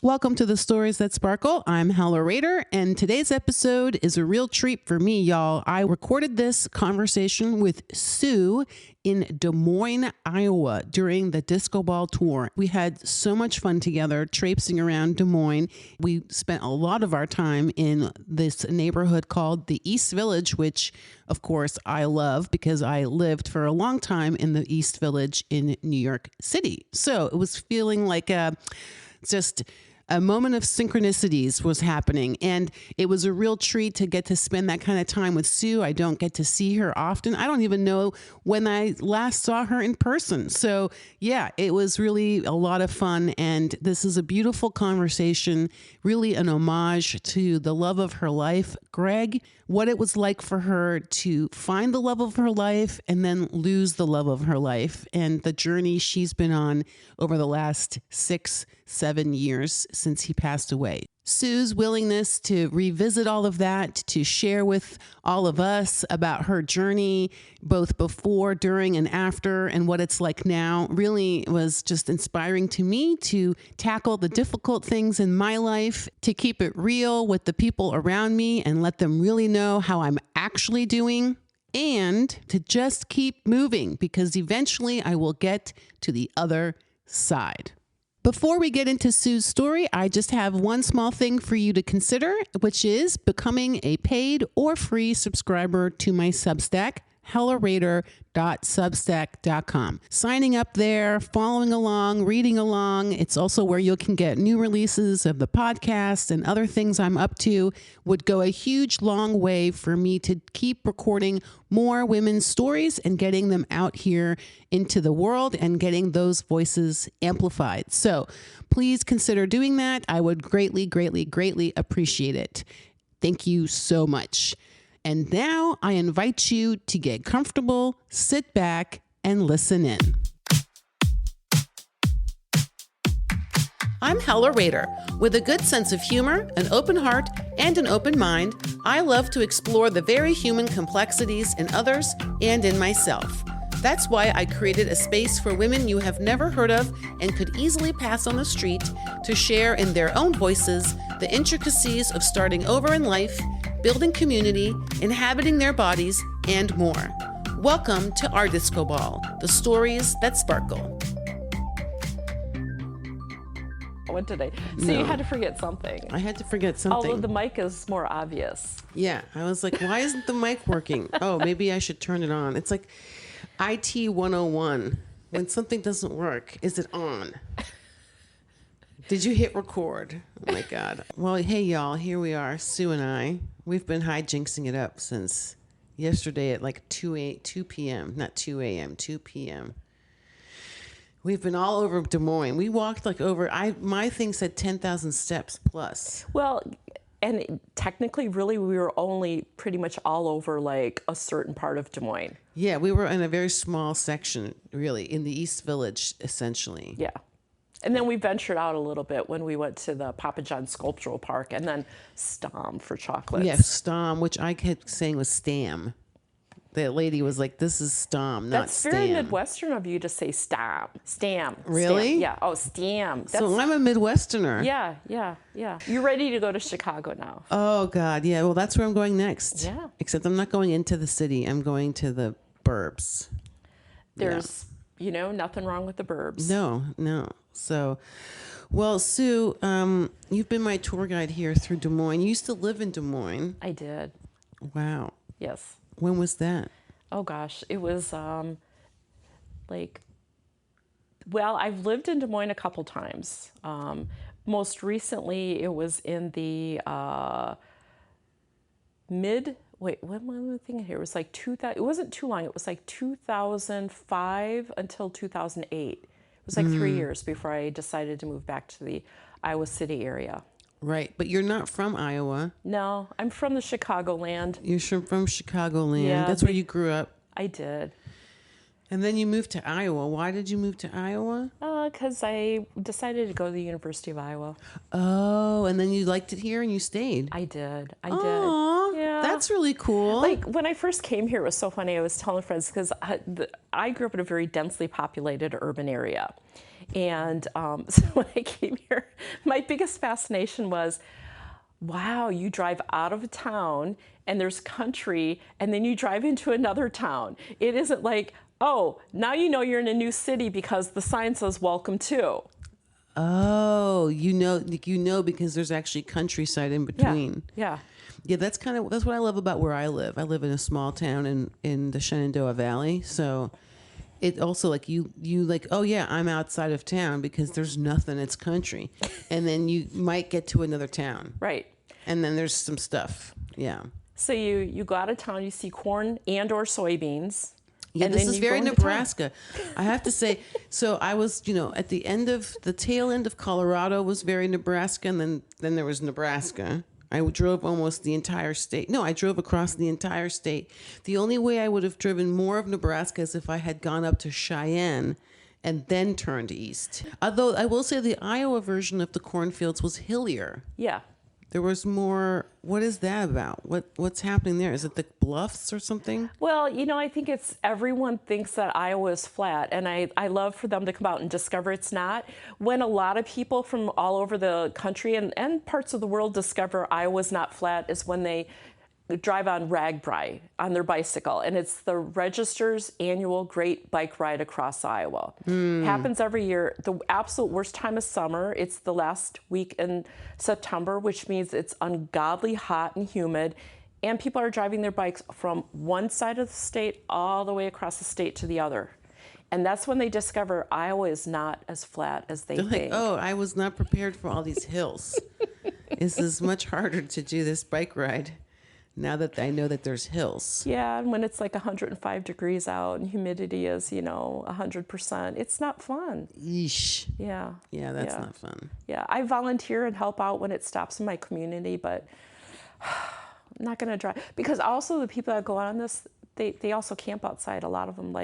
Welcome to the Stories That Sparkle. I'm Hella Rader, and today's episode is a real treat for me, y'all. I recorded this conversation with Sue in Des Moines, Iowa during the Discoball Tour. We had so much fun together traipsing around Des Moines. We spent a lot of our time in this neighborhood called the East Village, which of course I love because I lived for a long time in the East Village in New York City. So it was feeling like just a moment of synchronicities was happening, and it was a real treat to get to spend that kind of time with Sue. I don't get to see her often. I don't even know when I last saw her in person. So yeah, it was really a lot of fun, and this is a beautiful conversation, really an homage to the love of her life, Greg, what it was like for her to find the love of her life and then lose the love of her life, and the journey she's been on over the last 6-7 years since he passed away. Sue's willingness to revisit all of that, to share with all of us about her journey, both before, during, and after, and what it's like now, really was just inspiring to me to tackle the difficult things in my life, to keep it real with the people around me and let them really know how I'm actually doing, and to just keep moving because eventually I will get to the other side. Before we get into Sue's story, I just have one small thing for you to consider, which is becoming a paid or free subscriber to my Substack, hellarader.substack.com. Signing up there, following along, reading along. It's also where you can get new releases of the podcast and other things I'm up to. Would go a huge, long way for me to keep recording more women's stories and getting them out here into the world and getting those voices amplified. So please consider doing that. I would greatly, greatly, greatly appreciate it. Thank you so much. And now I invite you to get comfortable, sit back, and listen in. I'm Hella Rader. With a good sense of humor, an open heart, and an open mind, I love to explore the very human complexities in others and in myself. That's why I created a space for women you have never heard of and could easily pass on the street to share in their own voices the intricacies of starting over in life, building community, inhabiting their bodies, and more. Welcome to our Discoball, the stories that sparkle. What did I? So you had to forget something. I had to forget something. Although the mic is more obvious. Yeah, I was like, why isn't the mic working? Oh, maybe I should turn it on. It's like IT 101. When something doesn't work, is it on? Did you hit record? Oh my God. Well, hey y'all, here we are, Sue and I. We've been hijinksing it up since yesterday at like 2 p.m. Not 2 a.m., 2 p.m. We've been all over Des Moines. We walked like over, my thing said 10,000 steps plus. Well, and technically, really, we were only pretty much all over like a certain part of Des Moines. Yeah, we were in a very small section, really, in the East Village, essentially. Yeah. And then we ventured out a little bit when we went to the Papa John Sculptural Park and then Stom for chocolates. Yeah, Stom, which I kept saying was Stam. The lady was like, this is Stom, not That's Stam. very Midwestern of you to say Stam. Stam. Really? Stam. Yeah. Oh, Stam. So I'm a Midwesterner. Yeah. You're ready to go to Chicago now. Oh, God. Yeah. Well, that's where I'm going next. Yeah. Except I'm not going into the city. I'm going to the burbs. There's, nothing wrong with the burbs. No. So, well, Sue, you've been my tour guide here through Des Moines. You used to live in Des Moines. I did. Wow. Yes. When was that? Oh gosh, it was I've lived in Des Moines a couple times. Most recently, it was in the what am I thinking here? It was like 2000. It wasn't too long. It was like 2005 until 2008. It was like 3 years before I decided to move back to the Iowa City area. Right, but you're not from Iowa. No, I'm from the Chicagoland. You're from Chicagoland. Yeah, that's where you grew up. I did. And then you moved to Iowa. Why did you move to Iowa? Because I decided to go to the University of Iowa. Oh, and then you liked it here and you stayed. I did. Aww, Yeah. That's really cool. Like when I first came here, it was so funny. I was telling friends because I grew up in a very densely populated urban area. And so when I came here, my biggest fascination was, wow, you drive out of a town and there's country, and then you drive into another town. It isn't like, oh, now you know you're in a new city because the sign says welcome to. Oh, because there's actually countryside in between. Yeah. Yeah, that's what I love about where I live. I live in a small town in the Shenandoah Valley, so it also like you like, oh yeah, I'm outside of town because there's nothing. It's country, and then you might get to another town, Right. and then there's some stuff. Yeah. So you go out of town, you see corn and or soybeans. Yeah, and this then is you very go into Nebraska. I have to say, so I was, at the tail end of Colorado was very Nebraska, and then there was Nebraska. I drove almost the entire state. No, I drove across the entire state. The only way I would have driven more of Nebraska is if I had gone up to Cheyenne and then turned east. Although I will say the Iowa version of the cornfields was hillier. Yeah. There was more. What is that about? What's happening there? Is it the bluffs or something? Well, I think it's everyone thinks that Iowa is flat, and I love for them to come out and discover it's not. When a lot of people from all over the country and parts of the world discover Iowa's not flat is when they drive on Ragbri on their bicycle, and it's the Register's annual Great Bike Ride Across Iowa. Happens every year. The absolute worst time of summer, it's the last week in September, which means it's ungodly hot and humid, and people are driving their bikes from one side of the state all the way across the state to the other. And that's when they discover Iowa is not as flat as they They're think. like, oh, I was not prepared for all these hills. This is much harder to do this bike ride now that I know that there's hills. Yeah, and when it's like 105 degrees out and humidity is, 100%, it's not fun. Yeesh. Yeah. Yeah, that's not fun. Yeah, I volunteer and help out when it stops in my community, but I'm not going to drive. Because also the people that go on this, they also camp outside. A lot of them,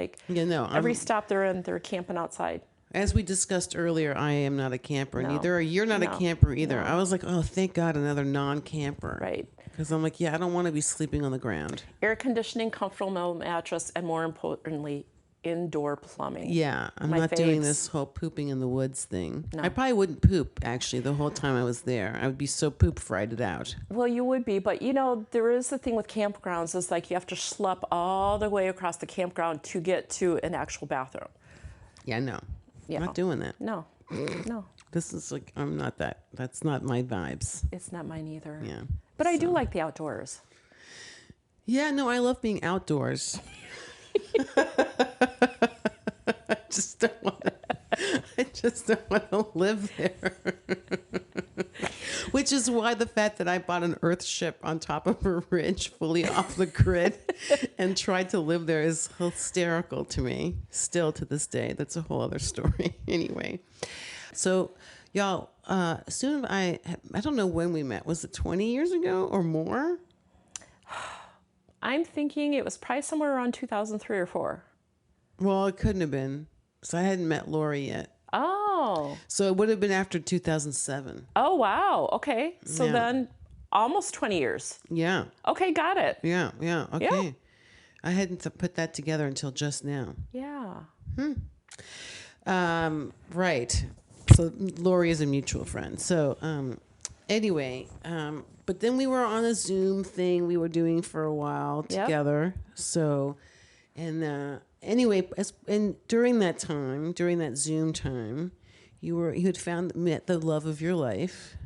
every stop they're in, they're camping outside. As we discussed earlier, I am not a camper No. neither. You're not a camper either. I was like, oh, thank God, another non-camper. Right. Because I'm like, yeah, I don't want to be sleeping on the ground. Air conditioning, comfortable mattress, and more importantly, indoor plumbing. Yeah, I'm My not doing faves. this whole pooping in the woods thing. No. I probably wouldn't poop, actually, the whole time I was there. I would be so poop-frighted out. Well, you would be, but there is the thing with campgrounds is like you have to schlep all the way across the campground to get to an actual bathroom. Yeah, no. Yeah. I'm not doing that. No. This is like, I'm not that. That's not my vibes. It's not mine either. Yeah. But I do like the outdoors. Yeah, no, I love being outdoors. I just don't want to live there. Which is why the fact that I bought an earth ship on top of a ridge fully off the grid and tried to live there is hysterical to me. Still to this day. That's a whole other story. Anyway. So, y'all, soon I don't know when we met. Was it 20 years ago or more? I'm thinking it was probably somewhere around 2003 or 4. Well, it couldn't have been. So I hadn't met Lori yet. Oh. So it would have been after 2007. Oh, wow. Okay. So Yeah. then almost 20 years. Yeah. Okay, got it. Yeah. Okay. Yeah. I hadn't put that together until just now. Yeah. Right. So Lori is a mutual friend. So anyway, but then we were on a Zoom thing we were doing for a while Yep. together. So, and anyway, and during that Zoom time, you had met the love of your life,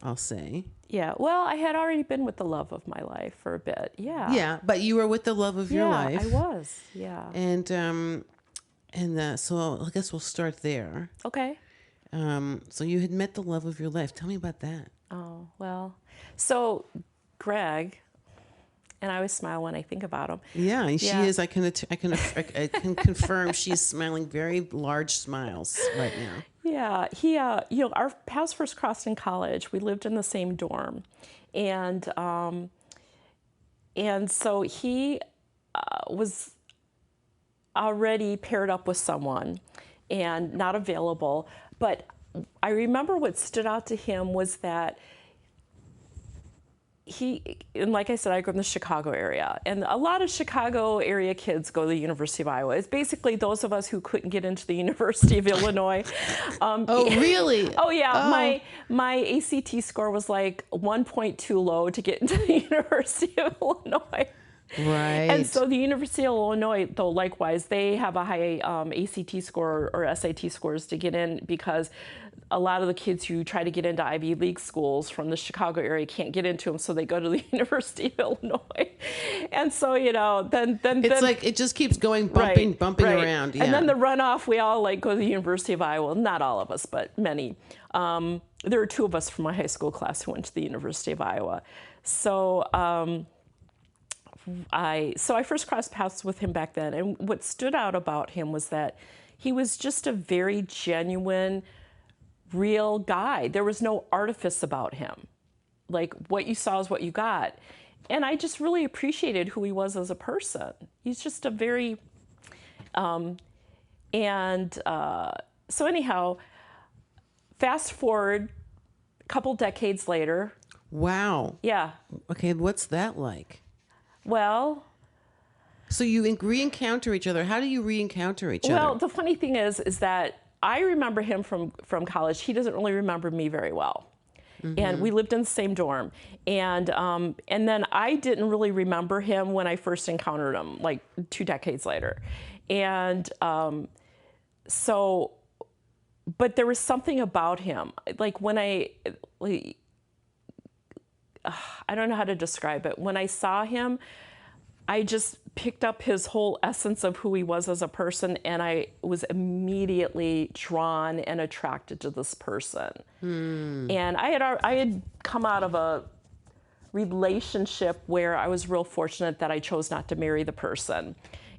I'll say. Yeah. Well, I had already been with the love of my life for a bit. Yeah. Yeah, but you were with the love of your life. I was. Yeah. And so I guess we'll start there. Okay. So you had met the love of your life. Tell me about that. Oh, well. So Greg, and I always smile when I think about him. Yeah, and she Yeah. is. I can confirm she's smiling very large smiles right now. Yeah, he, our paths first crossed in college. We lived in the same dorm, and so he was already paired up with someone, and not available. But I remember what stood out to him was that and like I said, I grew up in the Chicago area, and a lot of Chicago area kids go to the University of Iowa. It's basically those of us who couldn't get into the University of Illinois. Oh, really? Oh yeah, Oh. my ACT score was like 1 point too low to get into the University of Illinois. Right. And so the University of Illinois, though, likewise, they have a high ACT score or SAT scores to get in, because a lot of the kids who try to get into Ivy League schools from the Chicago area can't get into them, so they go to the University of Illinois. And so, then It's like it just keeps going, bumping around. Yeah. And then the runoff, we all like go to the University of Iowa. Not all of us, but many. There were 2 of us from my high school class who went to the University of Iowa. So I first crossed paths with him back then, and what stood out about him was that he was just a very genuine, real guy. There was no artifice about him. Like, what you saw is what you got. And I just really appreciated who he was as a person. He's just a very, so anyhow, fast forward a couple decades later. Wow. Yeah. Okay, what's that like? Well, so you re-encounter each other. How do you re-encounter each well, other? the funny thing is that I remember him from college. He doesn't really remember me very well. And we lived in the same dorm. And then I didn't really remember him when I first encountered him, like 2 decades later. And but there was something about him. Like when I don't know how to describe it. When I saw him, I just picked up his whole essence of who he was as a person, and I was immediately drawn and attracted to this person. And I had come out of a relationship where I was real fortunate that I chose not to marry the person.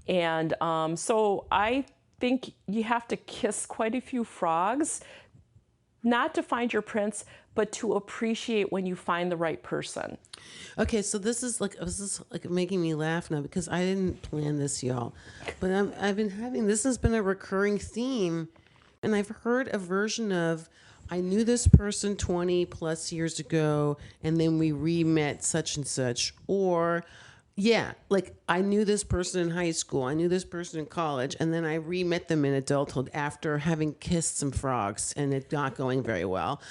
And so I think you have to kiss quite a few frogs, not to find your prince, but to appreciate when you find the right person. Okay, so this is like making me laugh now, because I didn't plan this, y'all. But I've been having, this has been a recurring theme, and I've heard a version of, I knew this person 20 plus years ago, and then we re-met such and such. Or, yeah, like I knew this person in high school, I knew this person in college, and then I re-met them in adulthood after having kissed some frogs and it not going very well.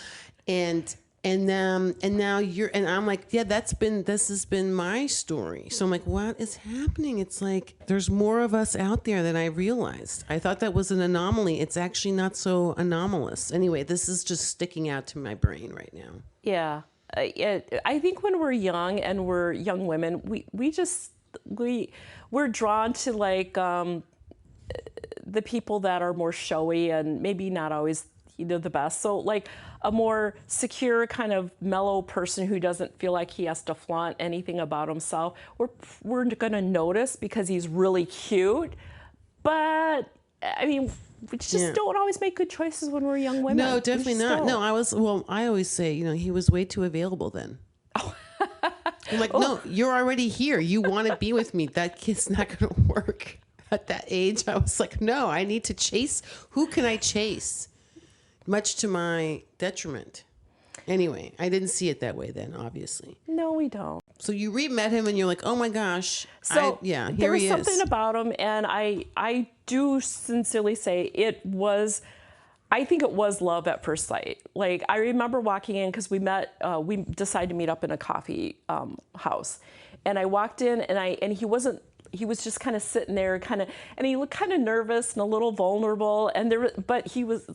And now you're, and I'm like, yeah, this has been my story. So I'm like, what is happening? It's like, there's more of us out there than I realized. I thought that was an anomaly. It's actually not so anomalous. Anyway, this is just sticking out to my brain right now. Yeah. I think when we're young and we're young women, we're drawn to like the people that are more showy and maybe not always the best. So like a more secure, kind of mellow person who doesn't feel like he has to flaunt anything about himself, we're going to notice because he's really cute. But I mean, we just don't always make good choices when we're young women. No, definitely not. No, I always say, he was way too available then. I'm like, no, you're already here. You want to be with me. That kid's not going to work. At that age, I was like, no, I need to chase. Who can I chase? Much to my detriment. Anyway, I didn't see it that way then, obviously. No, we don't. So you re-met him and you're like, oh my gosh. So here there was he something is. about him, and I do sincerely say I think it was love at first sight. Like, I remember walking in because we decided to meet up in a coffee house. And I walked in and he was just kind of sitting there and he looked kind of nervous and a little vulnerable. But he was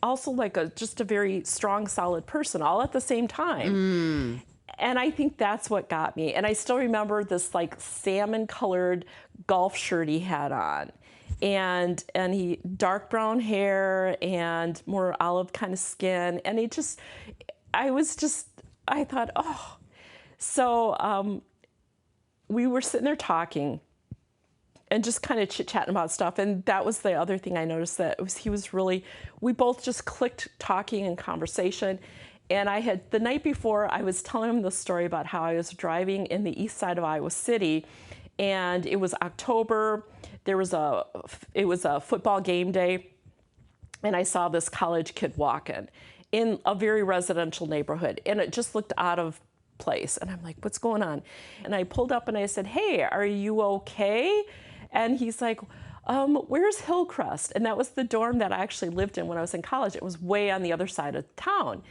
also like just a very strong, solid person all at the same time. And I think that's what got me. And I still remember this like salmon colored golf shirt he had on. And he dark brown hair and more olive kind of skin. And I thought, oh. So we were sitting there talking and just kind of chit-chatting about stuff. And that was the other thing I noticed, that we both just clicked talking and conversation. And the night before, I was telling him the story about how I was driving in the east side of Iowa City, and it was October. It was a football game day, and I saw this college kid walking in a very residential neighborhood, and it just looked out of place. And I'm like, what's going on? And I pulled up and I said, hey, are you okay? And he's like, where's Hillcrest? And that was the dorm that I actually lived in when I was in college. It was way on the other side of town.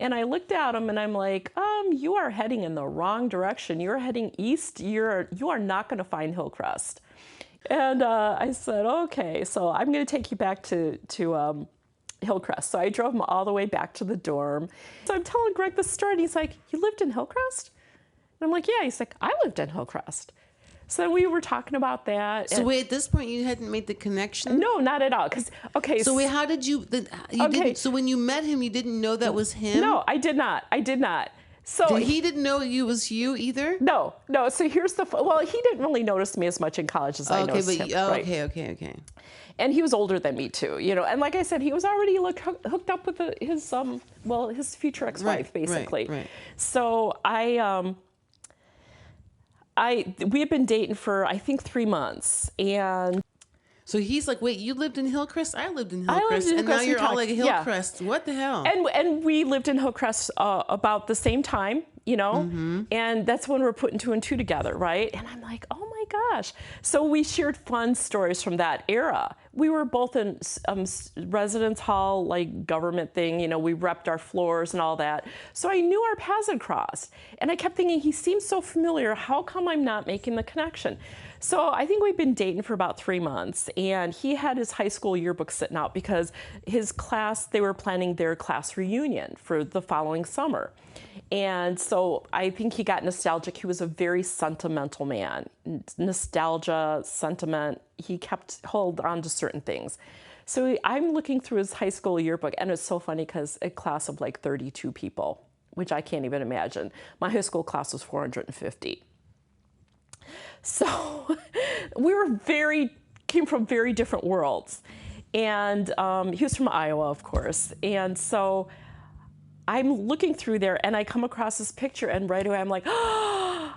And I looked at him and I'm like, you are heading in the wrong direction. You're heading east. You are not going to find Hillcrest. And I said, okay, so I'm going to take you back to Hillcrest. So I drove him all the way back to the dorm. So I'm telling Greg the story, and he's like, you lived in Hillcrest? And I'm like, yeah. He's like, I lived in Hillcrest. So we were talking about that. So wait, at this point you hadn't made the connection? No, not at all. So wait, how did you didn't, so when you met him, you didn't know that was him? No, I did not. So he didn't know it was you either? No. So here's he didn't really notice me as much in college as I noticed him. Right? Okay. And he was older than me too, and like I said, he was already hooked up with his future ex-wife, basically. Right. So we had been dating for I think 3 months, and so he's like, wait, you lived in Hillcrest? I lived in I Hillcrest, lived in and now Hillcrest. you're all like Hillcrest. Yeah. What the hell? And we lived in Hillcrest about the same time, and that's when we're putting 2 and 2 together, right? And I'm like, oh my gosh. So we shared fun stories from that era. We were both in residence hall, like government thing, we repped our floors and all that. So I knew our paths had crossed. And I kept thinking, he seems so familiar. How come I'm not making the connection? So I think we've been dating for about 3 months, and he had his high school yearbook sitting out because his class, they were planning their class reunion for the following summer. And so I think he got nostalgic. He was a very sentimental man. Nostalgia, sentiment, he kept hold on to certain things. So I'm looking through his high school yearbook, and it's so funny because a class of like 32 people, which I can't even imagine. My high school class was 450. So we came from very different worlds. And he was from Iowa, of course. And so I'm looking through there and I come across this picture, and right away I'm like, oh,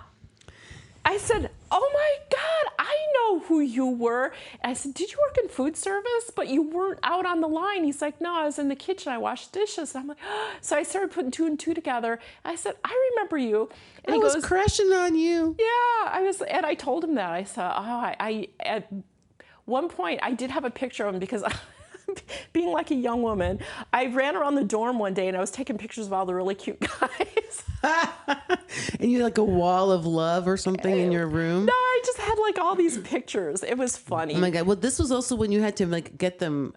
I said, oh my God, I know who you were. And I said, did you work in food service? But you weren't out on the line. He's like, no, I was in the kitchen. I washed dishes. And I'm like, oh. So I started putting 2 and 2 together. I said, I remember you. And I was crushing on you. Yeah, and I told him that. I said, I at one point I did have a picture of him because being like a young woman, I ran around the dorm one day and I was taking pictures of all the really cute guys. And you had like a wall of love or something in your room? No, I just had like all these pictures. It was funny. Oh my God. Well, this was also when you had to like get them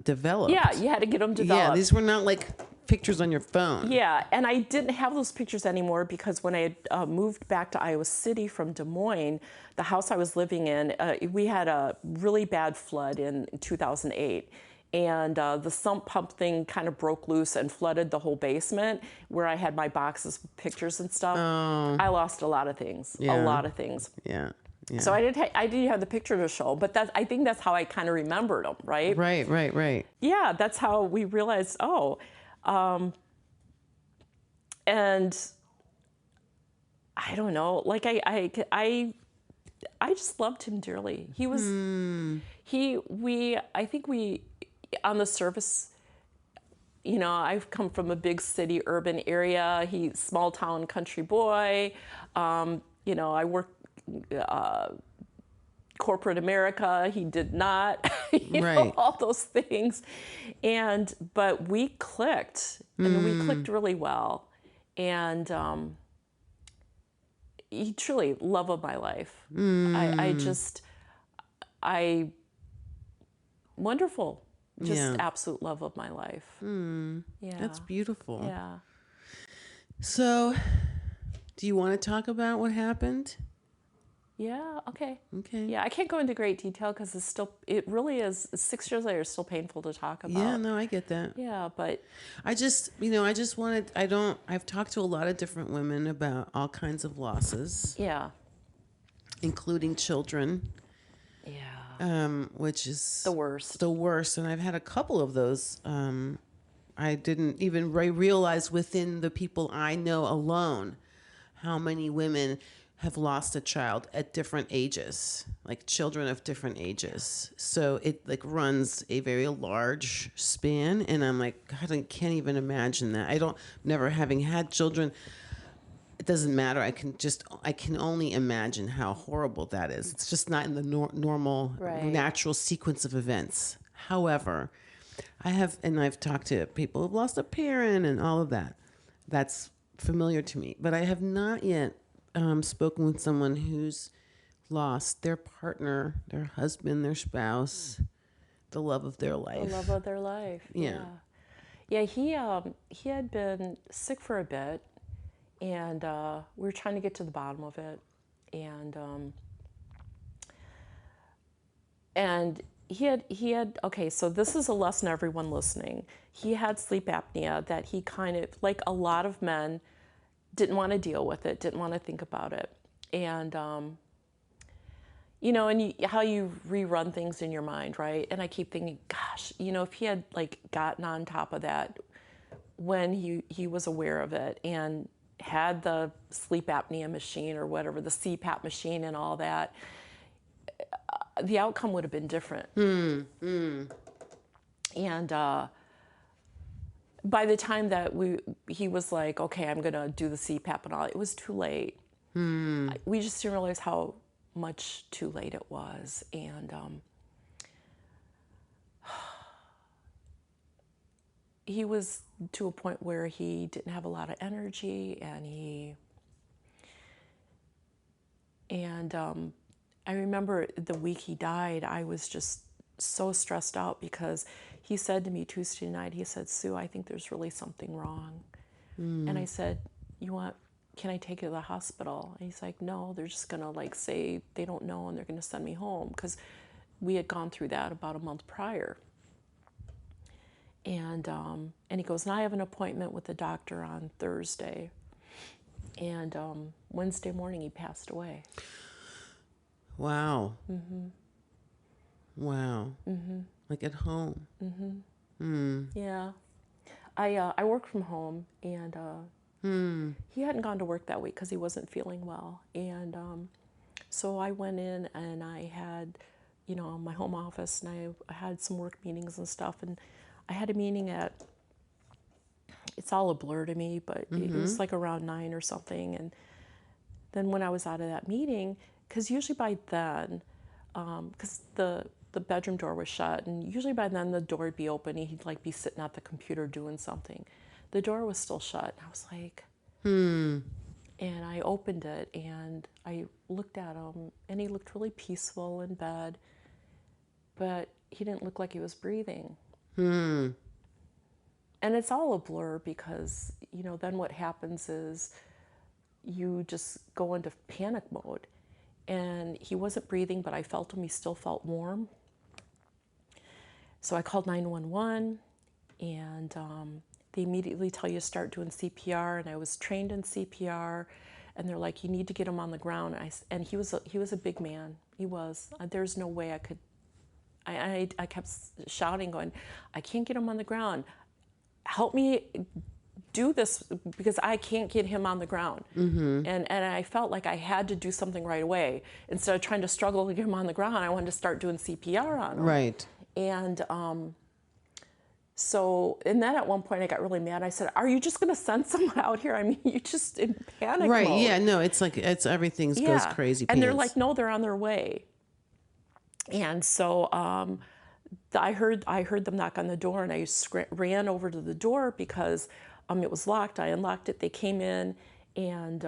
developed. Yeah, you had to get them developed. Yeah, these were not like pictures on your phone. Yeah, and I didn't have those pictures anymore because when I had moved back to Iowa City from Des Moines, the house I was living in, we had a really bad flood in 2008. And the sump pump thing kind of broke loose and flooded the whole basement where I had my boxes of pictures and stuff. Oh. I lost a lot of things, a lot of things. Yeah. So I didn't have the picture to show, but I think that's how I kind of remembered them, right? Right. Yeah, that's how we realized, and I don't know, like I just loved him dearly. He was, I think we, on the surface, I've come from a big city, urban area. He's small town country boy. I worked corporate America. He did not, all those things. But we clicked, and we clicked really well. And he truly love of my life. Wonderful. Just absolute love of my life. Yeah. That's beautiful. Yeah. So, do you want to talk about what happened? Yeah, okay. Okay. Yeah, I can't go into great detail because it really is, 6 years later, it's still painful to talk about. Yeah, no, I get that. Yeah, but I've talked to a lot of different women about all kinds of losses. Yeah. Including children. Yeah. Which is the worst. The worst. And I've had a couple of those. I didn't even realize within the people I know alone how many women have lost a child at different ages, like children of different ages. So it like runs a very large span. And I'm like, God, I can't even imagine that. Never having had children, it doesn't matter. I can only imagine how horrible that is. It's just not in the normal, Right. natural sequence of events. However, I've talked to people who've lost a parent and all of that. That's familiar to me. But I have not yet spoken with someone who's lost their partner, their husband, their spouse, the love of their life. The love of their life. Yeah. Yeah, he had been sick for a bit, and we were trying to get to the bottom of it, and he had okay. So this is a lesson, everyone listening. He had sleep apnea that he kind of, like a lot of men, didn't want to deal with it, didn't want to think about it, and and how you rerun things in your mind, right? And I keep thinking, gosh, if he had like gotten on top of that when he was aware of it and had the sleep apnea machine or whatever, the CPAP machine and all that, the outcome would have been different. And by the time that he was like, okay, I'm gonna do the CPAP and all, it was too late. We just didn't realize how much too late it was, and he was to a point where he didn't have a lot of energy, and I remember the week he died, I was just so stressed out because he said to me Tuesday night, he said, Sue, I think there's really something wrong. And I said, can I take you to the hospital? And he's like, no, they're just gonna like say they don't know and they're gonna send me home, because we had gone through that about a month prior. And he goes, and I have an appointment with the doctor on Thursday. And Wednesday morning he passed away. Wow. Wow. Like at home. Yeah. I work from home, and he hadn't gone to work that week because he wasn't feeling well. And so I went in and I had, my home office, and I had some work meetings and stuff. And I had a meeting it's all a blur to me, but it was like around 9 or something. And then when I was out of that meeting, because usually by then, because the bedroom door was shut, and usually by then the door would be open and he'd like be sitting at the computer doing something. The door was still shut. I was like, and I opened it and I looked at him, and he looked really peaceful in bed, but he didn't look like he was breathing. And it's all a blur because, then what happens is you just go into panic mode. And he wasn't breathing, but I felt him. He still felt warm. So I called 911, and they immediately tell you to start doing CPR. And I was trained in CPR, and they're like, you need to get him on the ground. And he was a big man. He was. There's no way I could. I kept shouting, going, I can't get him on the ground. Help me do this, because I can't get him on the ground. And I felt like I had to do something right away. Instead of trying to struggle to get him on the ground, I wanted to start doing CPR on him. Right. And and then at one point I got really mad. I said, are you just going to send someone out here? I mean, you just in panic Right. mode. Yeah. No, it's like everything goes crazy. And they're pants. like, no, they're on their way. And so I heard them knock on the door, and I ran over to the door because it was locked. I unlocked it. They came in, and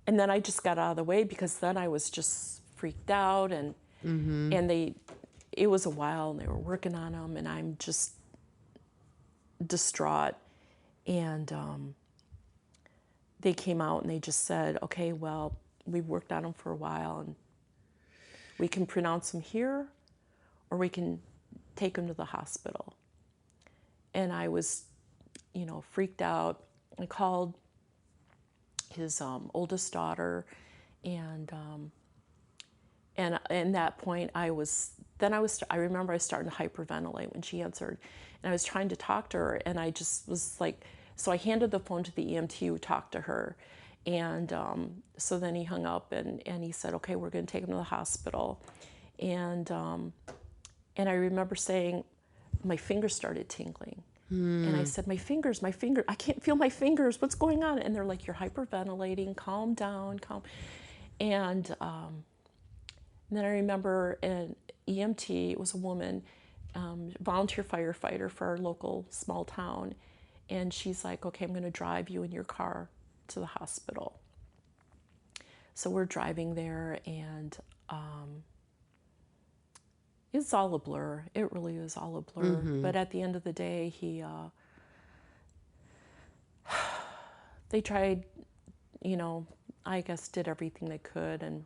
then I just got out of the way because then I was just freaked out, and it was a while, and they were working on him, and I'm just distraught. And they came out and they just said, okay, well, we've worked on him for a while, and we can pronounce him here, or we can take him to the hospital. And I was, freaked out. I called his oldest daughter, and at that point I remember I started to hyperventilate when she answered, and I was trying to talk to her, and I just was like, so I handed the phone to the EMT who talked to her, and so then he hung up, and he said, okay, we're going to take him to the hospital. And I remember saying, my fingers started tingling. And I said, my fingers, I can't feel my fingers. What's going on? And they're like, you're hyperventilating, calm down, calm. And then I remember an EMT, it was a woman, volunteer firefighter for our local small town. And she's like, okay, I'm going to drive you in your car to the hospital. So we're driving there, and it's all a blur. It really is all a blur. But at the end of the day, they tried, I guess did everything they could, and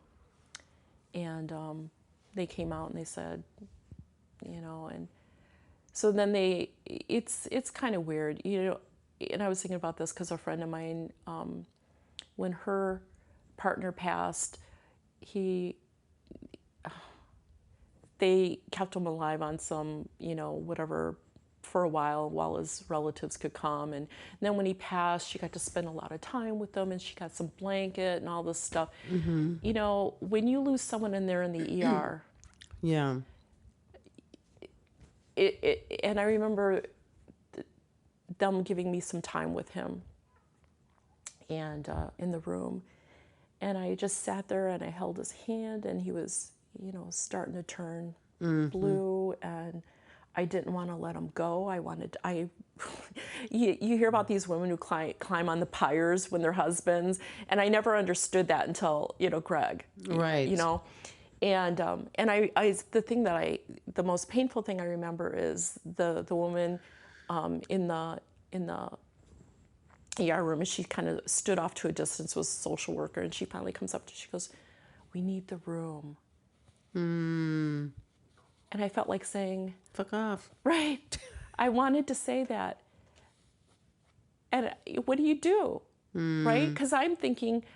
they came out and they said, and so then it's kind of weird, and I was thinking about this because a friend of mine, when her partner passed, they kept him alive on some, whatever, for a while his relatives could come. And then when he passed, she got to spend a lot of time with them, and she got some blanket and all this stuff. When you lose someone in there in the ER, Yeah. And I remember them giving me some time with him, and in the room, and I just sat there and I held his hand, and he was, starting to turn blue, and I didn't want to let him go. You hear about these women who climb on the pyres when they're husbands, and I never understood that until, Greg. Right. And the most painful thing I remember is the woman in the ER room, and she kind of stood off to a distance, was a social worker, and she finally comes up to, she goes, "We need the room." And I felt like saying, Fuck off. right. I wanted to say that. And what do you do? Right? Because I'm thinking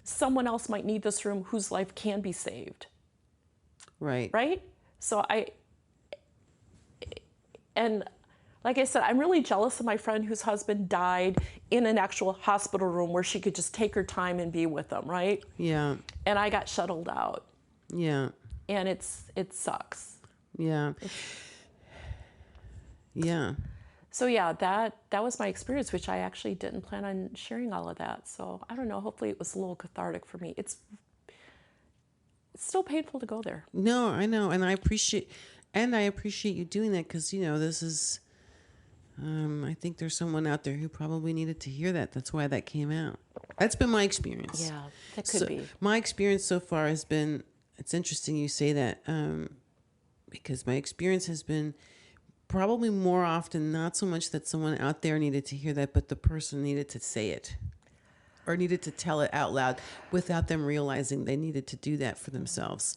someone else might need this room whose life can be saved. Right. Right? So and like I said, I'm really jealous of my friend whose husband died in an actual hospital room where she could just take her time and be with them, right? Yeah. And I got shuttled out. Yeah. And it sucks. Yeah. Yeah. So yeah, that was my experience, which I actually didn't plan on sharing all of that. So I don't know, hopefully it was a little cathartic for me. It's still painful to go there. No, I know. And I appreciate you doing that, because, this is, I think there's someone out there who probably needed to hear that. That's why that came out. That's been my experience. Yeah, that could be. My experience so far has been, it's interesting you say that, because my experience has been probably more often, not so much that someone out there needed to hear that, but the person needed to say it or needed to tell it out loud without them realizing they needed to do that for themselves.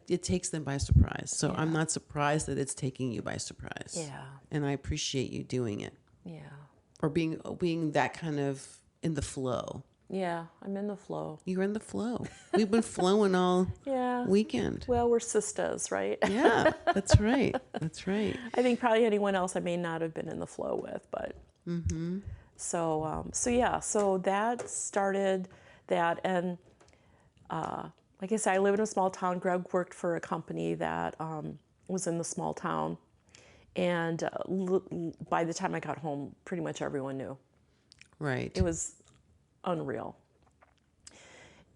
It takes them by surprise. So I'm not surprised that it's taking you by surprise. Yeah. And I appreciate you doing it. Yeah. Or being that kind of in the flow. Yeah, I'm in the flow. You're in the flow. We've been flowing all weekend. Well, we're sisters, right? Yeah, that's right. That's right. I think probably anyone else I may not have been in the flow with, but so that started that, and like I said, I live in a small town. Greg worked for a company that was in the small town, and by the time I got home, pretty much everyone knew. Right. It was unreal.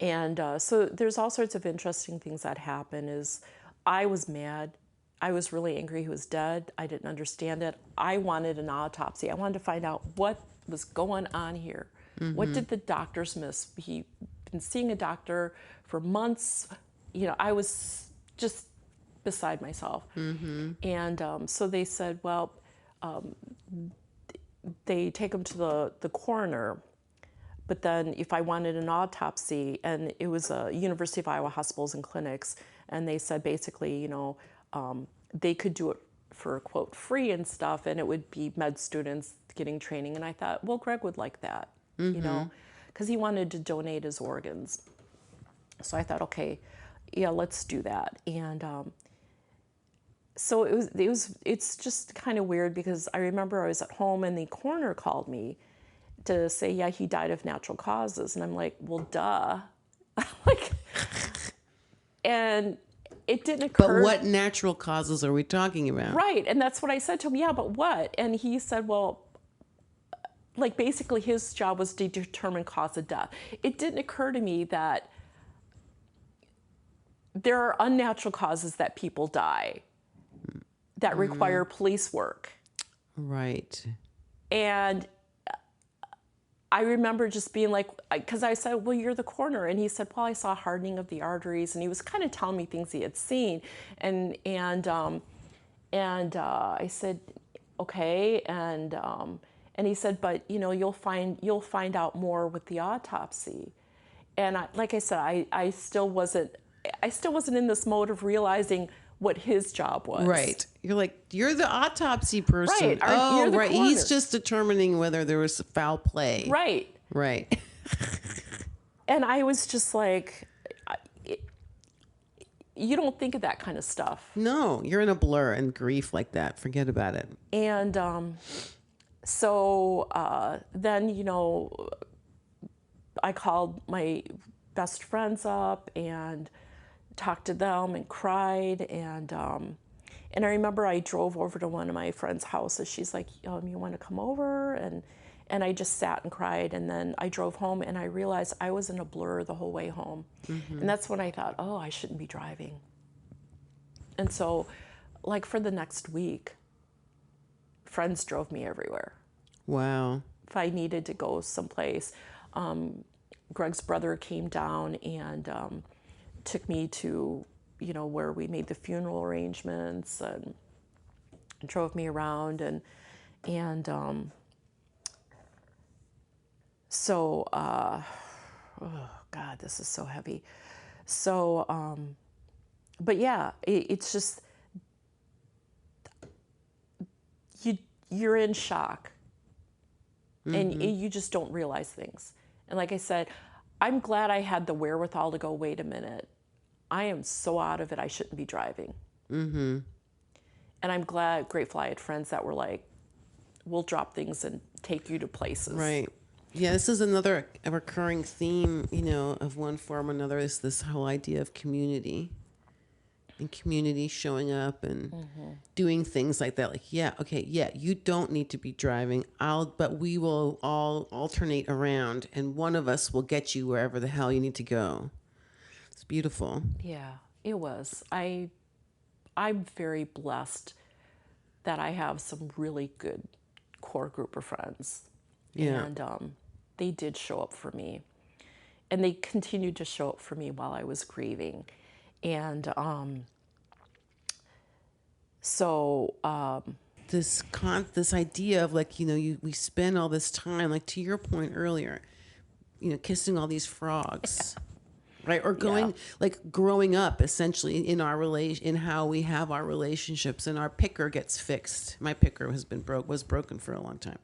And so there's all sorts of interesting things that happen. Is I was mad. I was really angry he was dead. I didn't understand it. I wanted an autopsy. I wanted to find out what was going on here. What did the doctors miss? He'd been seeing a doctor for months. I was just beside myself. And so they said, well, they take him to the coroner. But then if I wanted an autopsy, and it was a University of Iowa Hospitals and Clinics, and they said basically, they could do it for, quote, free and stuff, and it would be med students getting training. And I thought, well, Greg would like that, because he wanted to donate his organs. So I thought, okay, yeah, let's do that. And so it's just kind of weird, because I remember I was at home and the coroner called me to say, yeah, he died of natural causes. And I'm like, well, duh. and it didn't But occur. what natural causes are we talking about? Right. And that's what I said to him. Yeah, but what? And he said, well, like basically his job was to determine cause of death. It didn't occur to me that there are unnatural causes that people die that require police work. Right. And I remember just being like, because I said, well, you're the coroner. And he said, well, I saw hardening of the arteries. And he was kind of telling me things he had seen. And I said, okay. And he said, but you'll find out more with the autopsy. And like I said, I still wasn't in this mode of realizing what his job was. Right. You're the autopsy person. Right. Oh, You're the right. coroner. He's just determining whether there was foul play. Right. Right. And I was just like, you don't think of that kind of stuff. No, you're in a blur and grief like that. Forget about it. And so then, I called my best friends up and talked to them and cried. And I remember I drove over to one of my friends' houses. She's like, you want to come over? And I just sat and cried. And then I drove home and I realized I was in a blur the whole way home. Mm-hmm. And that's when I thought, oh, I shouldn't be driving. And so, like, for the next week, friends drove me everywhere. Wow. If I needed to go someplace, Greg's brother came down and took me to, where we made the funeral arrangements and drove me around. So, oh God, this is so heavy. So, but yeah, it's just, you're in shock. Mm-hmm. And you just don't realize things. And like I said, I'm glad I had the wherewithal to go, wait a minute, I am so out of it, I shouldn't be driving. Mm-hmm. And I'm grateful I had friends that were like, we'll drop things and take you to places. Right. Yeah, this is a recurring theme, of one form or another, is this whole idea of community. And community showing up and doing things like that. Like, you don't need to be driving. But we will all alternate around, and one of us will get you wherever the hell you need to go. It's beautiful. Yeah, it was. I'm very blessed that I have some really good core group of friends. Yeah. And they did show up for me. And they continued to show up for me while I was grieving. And this idea of we spend all this time, like to your point earlier, kissing all these frogs, right? Or growing up essentially in our in how we have our relationships, and our picker gets fixed. My picker was broken for a long time.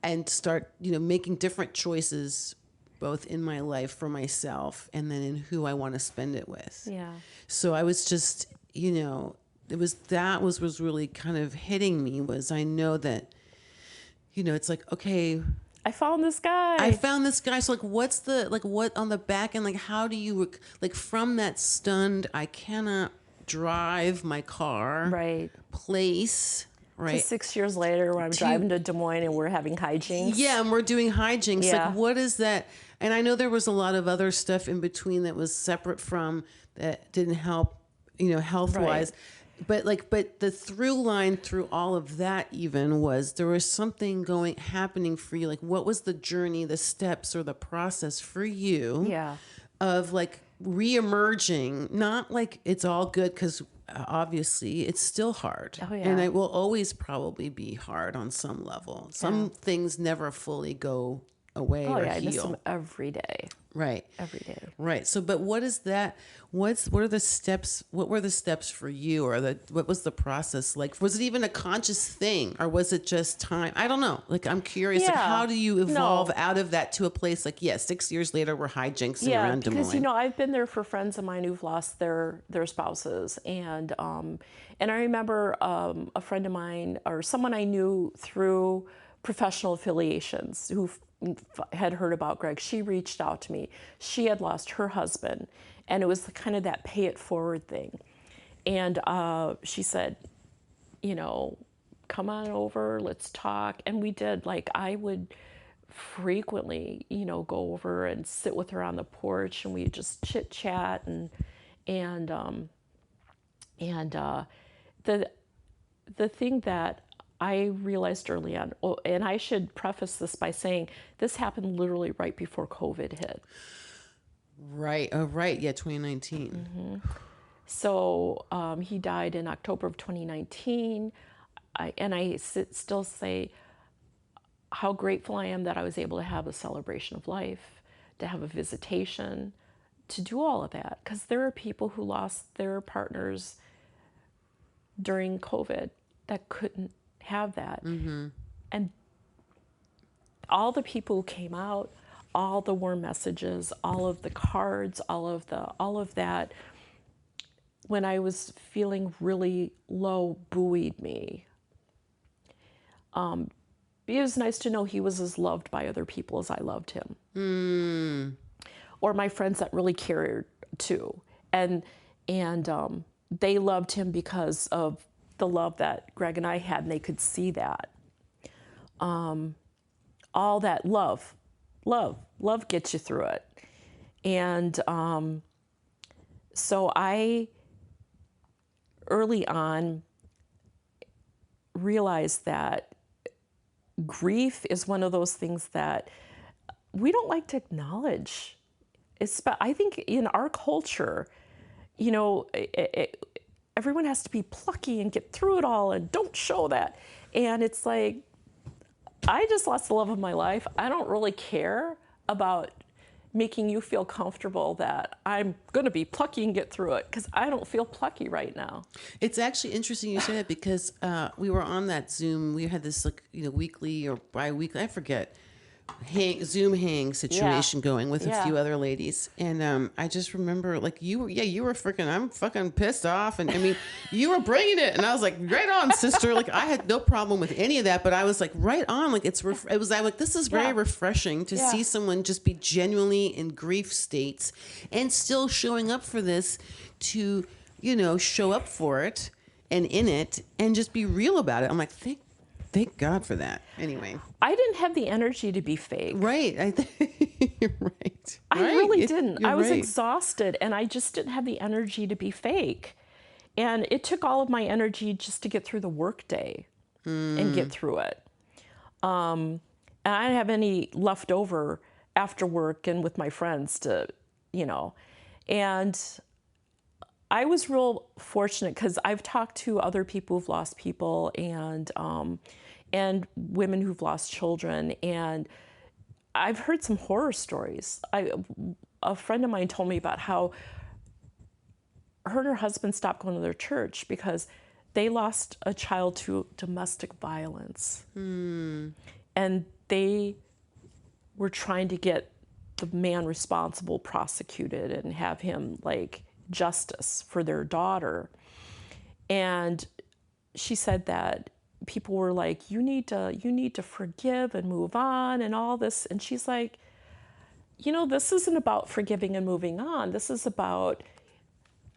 And start making different choices, both in my life for myself and then in who I want to spend it with. Yeah. So I was just, was really kind of hitting me, was I know that, it's like, okay, I found this guy. So what on the back end, how do you, from that stunned, I cannot drive my car. Right. Place. Right. 6 years later, when I'm driving to Des Moines and we're having hijinks. Yeah, and we're doing hijinks. Yeah. What is that? And I know there was a lot of other stuff in between that was separate from, that didn't help, health-wise. Right. But the through line through all of that even was there was something happening for you. What was the journey, the steps, or the process for you? Yeah. Of reemerging, not it's all good, because obviously it's still hard. Oh, yeah. And it will always probably be hard on some level. Some things never fully go away or heal. I miss them every day. Right. Every day. Right. So, but what is that? What are the steps? What were the steps for you, or what was the process like? Was it even a conscious thing, or was it just time? I don't know. I'm curious. Yeah. How do you evolve out of that to a place 6 years later we're hijinksing around Des Moines? Because I've been there for friends of mine who've lost their spouses, and I remember a friend of mine, or someone I knew through professional affiliations, who had heard about Greg. She reached out to me. She had lost her husband, And it was kind of that pay it forward thing. And she said, you know, come on over, let's talk. And we did. Like, I would frequently, you know, go over and sit with her on the porch, and we just chit chat. And the thing that I realized early on, and I should preface this by saying this happened literally right before COVID hit. Right. Oh, right. Yeah, 2019. So he died in October of 2019. I still say how grateful I am that I was able to have a celebration of life, to have a visitation, to do all of that. Because there are people who lost their partners during COVID that couldn't have that. And all the people who came out, all the warm messages, all of the cards, all of that, when I was feeling really low, buoyed me. It was nice to know he was as loved by other people as I loved him. Or my friends that really cared too. And they loved him because of the love that Greg and I had, and they could see that. All that love gets you through it. And so I, early on, realized that grief is one of those things that we don't like to acknowledge. I think in our culture, you know, everyone has to be plucky and get through it all and don't show that. And it's like, I just lost the love of my life. I don't really care about making you feel comfortable that I'm going to be plucky and get through it, because I don't feel plucky right now. It's actually interesting you say that, because we were on that Zoom. We had this, like, you know, weekly or bi-weekly, I forget, Zoom hang situation going with a few other ladies. And I just remember, like, you were freaking, I'm fucking pissed off. And I mean, you were bringing it. And I was like, right on, sister. Like, I had no problem with any of that, but I was like, right on. Like, I'm like, this is very refreshing to see someone just be genuinely in grief states and still showing up for this, to, you know, show up for it and in it and just be real about it. I'm like, thank God for that. Anyway, I didn't have the energy to be fake. Right. You're right. I really didn't. I was right. exhausted, and I just didn't have the energy to be fake. And it took all of my energy just to get through the workday and get through it. And I didn't have any left over after work and with my friends to, you know. And I was real fortunate, because I've talked to other people who've lost people, and women who've lost children, and I've heard some horror stories. A friend of mine told me about how her and her husband stopped going to their church because they lost a child to domestic violence. And they were trying to get the man responsible prosecuted and have him, like, justice for their daughter. And she said that people were like, you need to forgive and move on and all this. And she's like, you know, this isn't about forgiving and moving on. This is about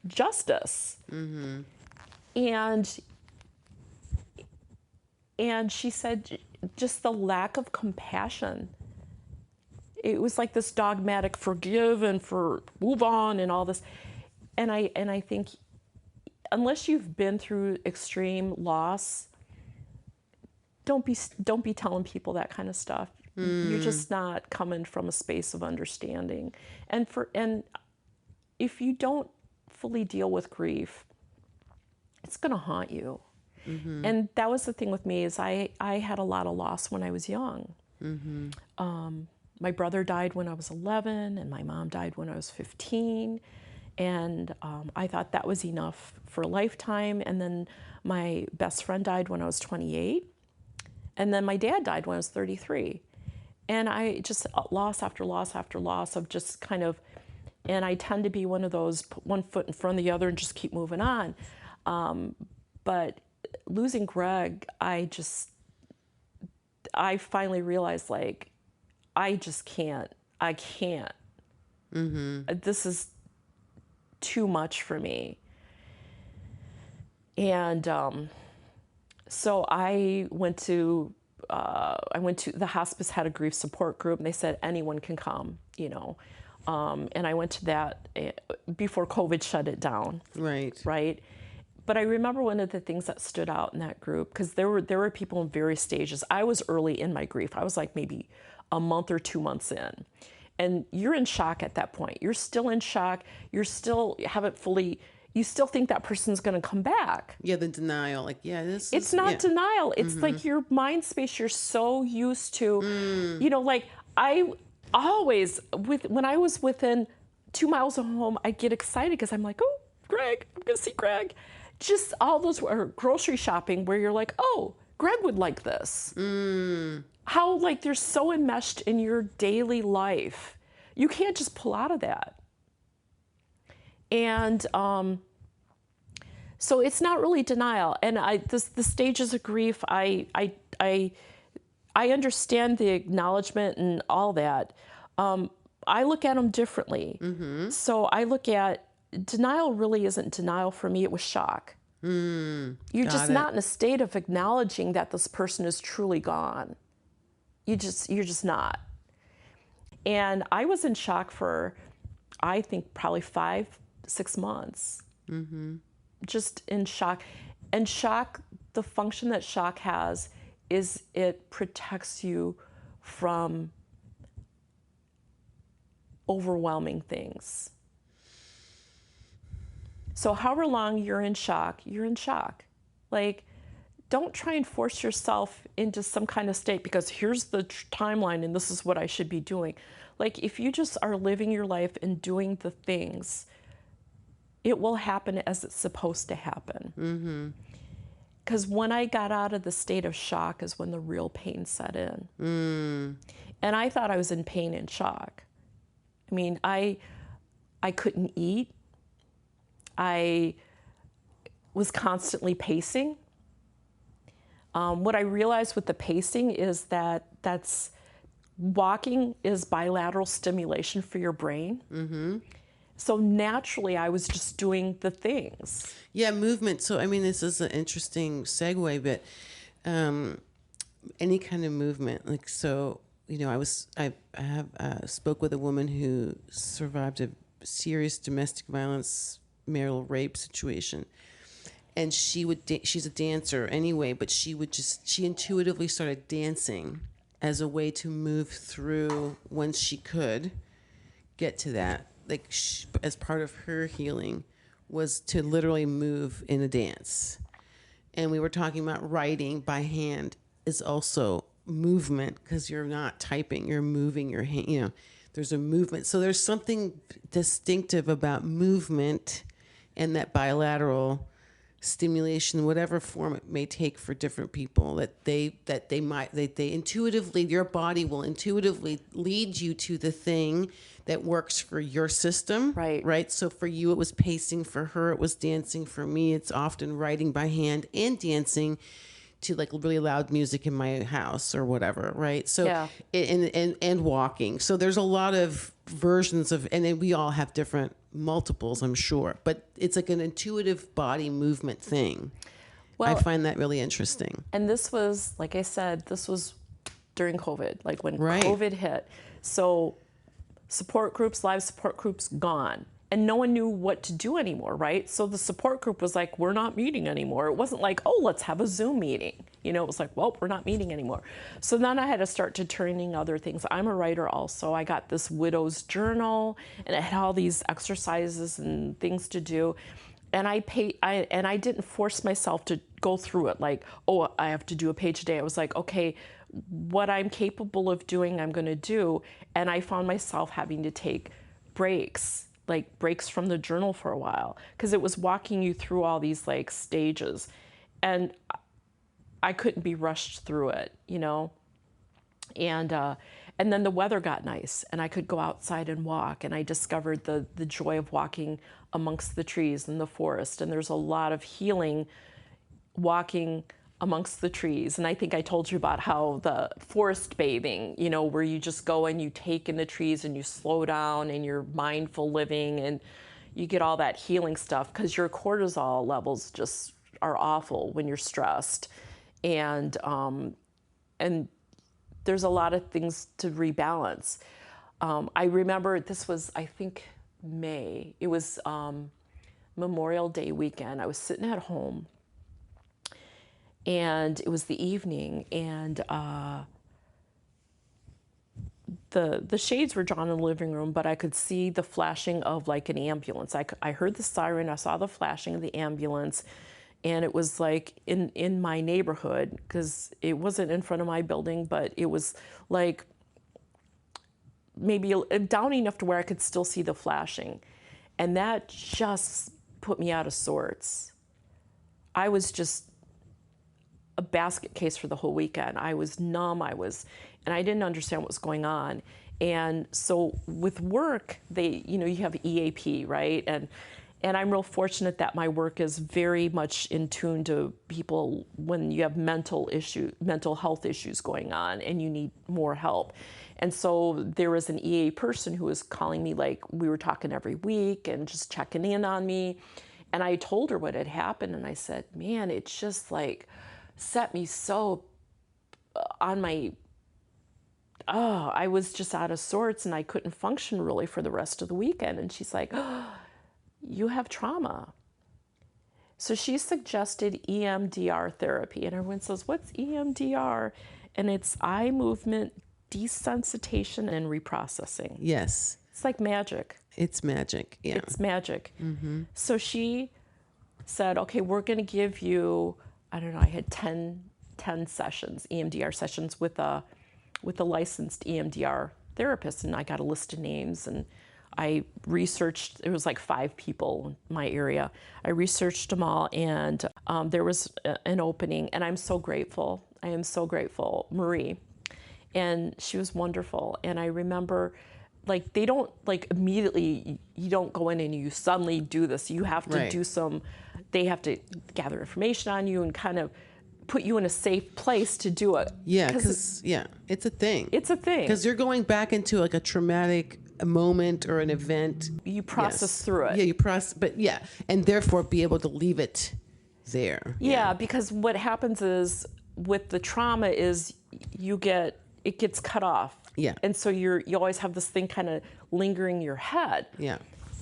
justice. And she said just the lack of compassion. It was like this dogmatic forgive and move on and all this. And I think unless you've been through extreme loss, don't be telling people that kind of stuff. You're just not coming from a space of understanding. And if you don't fully deal with grief, it's going to haunt you. And that was the thing with me, is I had a lot of loss when I was young. My brother died when I was 11, and my mom died when I was 15. And I thought that was enough for a lifetime. And then my best friend died when I was 28. And then my dad died when I was 33. And I just, loss after loss after loss of just kind of, and I tend to be one of those, put one foot in front of the other and just keep moving on. But losing Greg, I finally realized, like, I just can't. I can't. This is too much for me. And so I went to the hospice had a grief support group, and they said anyone can come, you know. And I went to that before COVID shut it down. Right. Right. But I remember one of the things that stood out in that group, because there were people in various stages. I was early in my grief. I was like maybe a month or 2 months in. And you're in shock at that point. You're still in shock. You still think that person's going to come back. Yeah, the denial. Like, yeah, it's not denial. It's like your mind space, you're so used to, you know, like I always, when I was within 2 miles of home, I'd get excited because I'm like, oh, Greg, I'm going to see Greg. Just all those grocery shopping where you're like, oh, Greg would like this. How like they're so enmeshed in your daily life. You can't just pull out of that. And so it's not really denial. And the stages of grief, I understand the acknowledgement and all that. I look at them differently. So I look at denial really isn't denial for me. It was shock. You're just not in a state of acknowledging that this person is truly gone. You're just not. And I was in shock for, I think, probably 5-6 months. Just in shock. And shock, the function that shock has is it protects you from overwhelming things. So however long you're in shock, you're in shock. Like, don't try and force yourself into some kind of state because here's the timeline and this is what I should be doing. Like, if you just are living your life and doing the things, it will happen as it's supposed to happen. Because when I got out of the state of shock is when the real pain set in. And I thought I was in pain and shock. I mean, I couldn't eat. I was constantly pacing. What I realized with the pacing is that's walking is bilateral stimulation for your brain. So naturally, I was just doing the things. Yeah, movement. So, I mean, this is an interesting segue, but any kind of movement. Like, so, you know, I have spoke with a woman who survived a serious domestic violence, marital rape situation. And she's a dancer anyway, but she intuitively started dancing as a way to move through when she could get to that. Like, as part of her healing was to literally move in a dance. And we were talking about writing by hand is also movement because you're not typing, you're moving your hand, you know, there's a movement. So there's something distinctive about movement and that bilateral stimulation, whatever form it may take for different people, that they intuitively, your body will intuitively lead you to the thing that works for your system. Right. So for you, it was pacing. For her, it was dancing. For me, it's often writing by hand and dancing to like really loud music in my house or whatever. Right. So, yeah. and walking. So there's a lot of versions of, and then we all have different multiples, I'm sure, but it's like an intuitive body movement thing. Well, I find that really interesting. And this was, like I said, this was during COVID, like when COVID hit. So support groups, live support groups, gone. And no one knew what to do anymore, right? So the support group was like, we're not meeting anymore. It wasn't like, oh, let's have a Zoom meeting. You know, it was like, well, we're not meeting anymore. So then I had to start to turning other things. I'm a writer also. I got this widow's journal, and it had all these exercises and things to do. And I didn't force myself to go through it like, oh, I have to do a page a day. I was like, okay, what I'm capable of doing, I'm going to do. And I found myself having to take breaks, like breaks from the journal for a while, because it was walking you through all these like stages, and I couldn't be rushed through it, you know. And then the weather got nice, and I could go outside and walk, and I discovered the joy of walking amongst the trees in the forest. And there's a lot of healing walking amongst the trees. And I think I told you about how the forest bathing, you know, where you just go and you take in the trees and you slow down and you're mindful living and you get all that healing stuff because your cortisol levels just are awful when you're stressed. And there's a lot of things to rebalance. I remember this was, I think, May. It was Memorial Day weekend. I was sitting at home, and it was the evening, and the shades were drawn in the living room, but I could see the flashing of like an ambulance. I heard the siren, I saw the flashing of the ambulance, and it was like in my neighborhood, because it wasn't in front of my building, but it was like maybe down enough to where I could still see the flashing. And that just put me out of sorts. I was just a basket case for the whole weekend. I was numb, and I didn't understand what was going on. And so with work, you have EAP, right? And I'm real fortunate that my work is very much in tune to people when you have mental health issues going on and you need more help. And so there was an EA person who was calling me, like we were talking every week and just checking in on me. And I told her what had happened, and I said, man, it's just like set me so on my, I was just out of sorts, and I couldn't function really for the rest of the weekend. And she's like, oh, you have trauma. So she suggested EMDR therapy, and everyone says, what's EMDR? And it's eye movement desensitization and reprocessing. Yes. It's like magic. It's magic. Yeah. It's magic. Mm-hmm. So she said, okay, we're going to give you, I don't know, I had 10 sessions, EMDR sessions with a licensed EMDR therapist, and I got a list of names, and I researched, it was like 5 people in my area. I researched them all, and there was an opening, and I'm so grateful. I am so grateful. Marie. And she was wonderful. And I remember, like, they don't, like, immediately, you don't go in and you suddenly do this. You have to do they have to gather information on you and kind of put you in a safe place to do it. Yeah, because, it's a thing. It's a thing. Because you're going back into, like, a traumatic moment or an event. You process through it. Yeah, you process, but and therefore be able to leave it there. Yeah, because what happens is, with the trauma is it gets cut off. Yeah. And so you always have this thing kind of lingering in your head. Yeah.